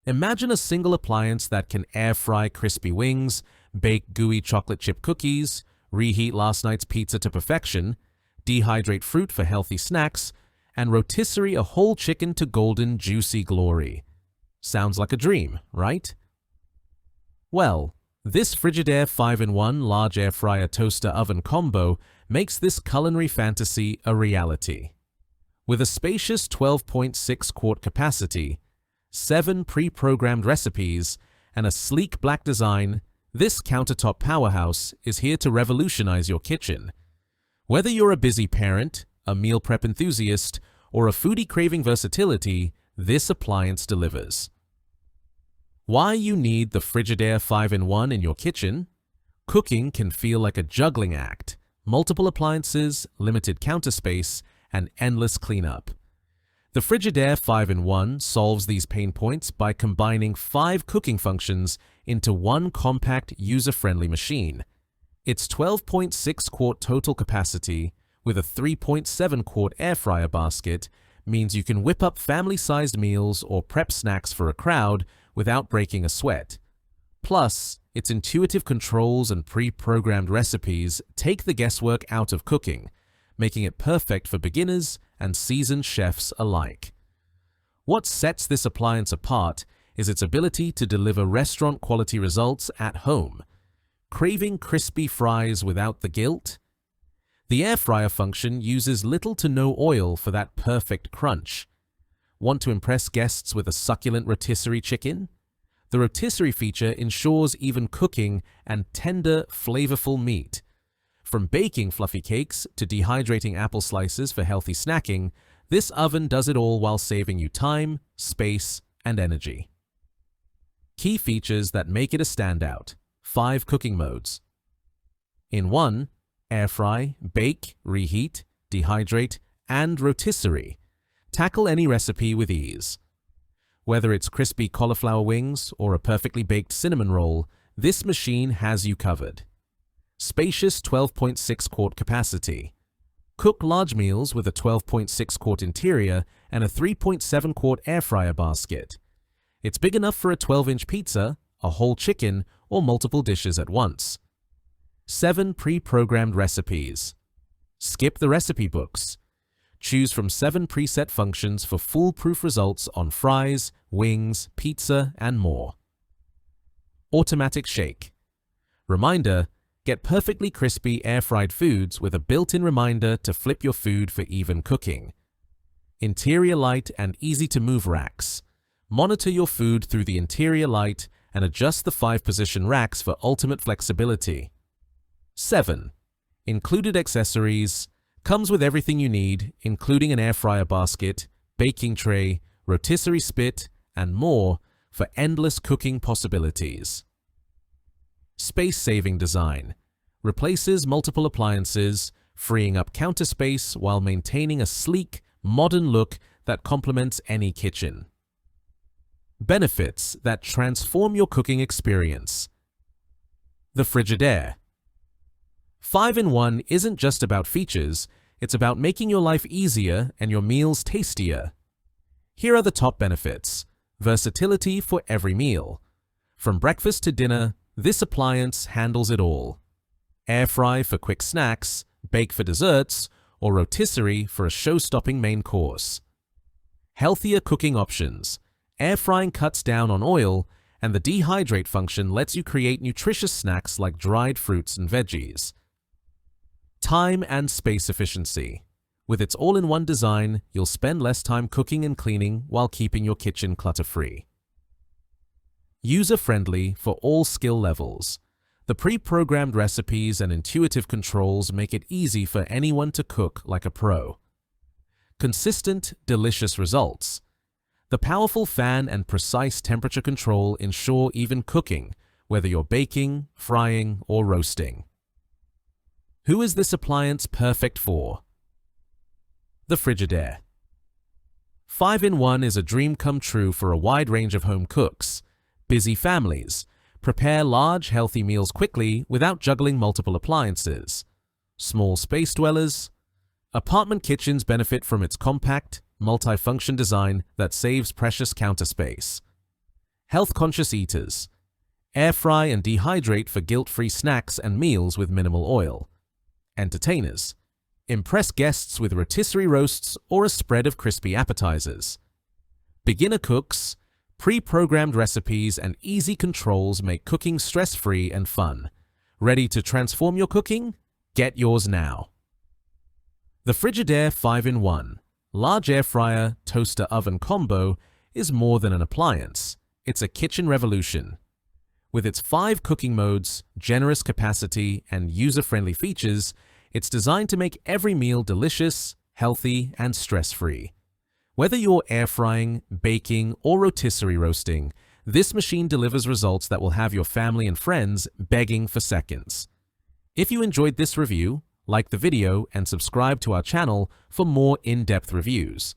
Imagine a single appliance that can air fry crispy wings, bake gooey chocolate chip cookies, reheat last night's pizza to perfection, dehydrate fruit for healthy snacks, and rotisserie a whole chicken to golden, juicy glory. Sounds like a dream, right? Well, this Frigidaire 5-in-1 large air fryer toaster oven combo makes this culinary fantasy a reality. With a spacious 12.6 quart capacity, 7 pre-programmed recipes, and a sleek black design, this countertop powerhouse is here to revolutionize your kitchen. Whether you're a busy parent, a meal prep enthusiast, or a foodie craving versatility, this appliance delivers. Why you need the Frigidaire 5-in-1 in your kitchen? Cooking can feel like a juggling act. Multiple appliances, limited counter space, and endless cleanup. The Frigidaire 5-in-1 solves these pain points by combining 5 cooking functions into one compact, user-friendly machine. Its 12.6 quart total capacity with a 3.7 quart air fryer basket means you can whip up family-sized meals or prep snacks for a crowd without breaking a sweat. Plus, its intuitive controls and pre-programmed recipes take the guesswork out of cooking, making it perfect for beginners and seasoned chefs alike. What sets this appliance apart is its ability to deliver restaurant-quality results at home. Craving crispy fries without the guilt? The air fryer function uses little to no oil for that perfect crunch. Want to impress guests with a succulent rotisserie chicken? The rotisserie feature ensures even cooking and tender, flavorful meat. From baking fluffy cakes to dehydrating apple slices for healthy snacking, this oven does it all while saving you time, space, and energy. Key features that make it a standout. 5 cooking modes. In 1, air fry, bake, reheat, dehydrate, and rotisserie. Tackle any recipe with ease. Whether it's crispy cauliflower wings or a perfectly baked cinnamon roll, this machine has you covered. Spacious 12.6 quart capacity. Cook large meals with a 12.6 quart interior and a 3.7 quart air fryer basket. It's big enough for a 12-inch pizza, a whole chicken, or multiple dishes at once. 7 pre-programmed recipes. Skip the recipe books. Choose from 7 preset functions for foolproof results on fries, wings, pizza, and more. Automatic shake. Reminder, get perfectly crispy air-fried foods with a built-in reminder to flip your food for even cooking. Interior light and easy-to-move racks. Monitor your food through the interior light and adjust the 5-position racks for ultimate flexibility. 7. Included accessories. Comes with everything you need, including an air fryer basket, baking tray, rotisserie spit, and more for endless cooking possibilities. Space-saving design. Replaces multiple appliances, freeing up counter space while maintaining a sleek, modern look that complements any kitchen. Benefits that transform your cooking experience. The Frigidaire 5-in-1 isn't just about features, it's about making your life easier and your meals tastier. Here are the top benefits. Versatility for every meal. From breakfast to dinner, this appliance handles it all. Air fry for quick snacks, bake for desserts, or rotisserie for a show-stopping main course. Healthier cooking options. Air frying cuts down on oil, and the dehydrate function lets you create nutritious snacks like dried fruits and veggies. Time and space efficiency. With its all-in-one design, you'll spend less time cooking and cleaning while keeping your kitchen clutter-free. User-friendly for all skill levels. The pre-programmed recipes and intuitive controls make it easy for anyone to cook like a pro. Consistent, delicious results. The powerful fan and precise temperature control ensure even cooking, whether you're baking, frying, or roasting. Who is this appliance perfect for? The Frigidaire 5-in-1 is a dream come true for a wide range of home cooks. Busy families. Prepare large, healthy meals quickly without juggling multiple appliances. Small space dwellers. Apartment kitchens benefit from its compact, multi-function design that saves precious counter space. Health-conscious eaters. Air fry and dehydrate for guilt-free snacks and meals with minimal oil. Entertainers. Impress guests with rotisserie roasts or a spread of crispy appetizers. Beginner cooks. Pre-programmed recipes and easy controls make cooking stress-free and fun. Ready to transform your cooking? Get yours now. The Frigidaire 5-in-1 large air fryer toaster oven combo is more than an appliance. It's a kitchen revolution. With its 5 cooking modes, generous capacity, and user-friendly features, it's designed to make every meal delicious, healthy, and stress-free. Whether you're air frying, baking, or rotisserie roasting, this machine delivers results that will have your family and friends begging for seconds. If you enjoyed this review, like the video and subscribe to our channel for more in-depth reviews.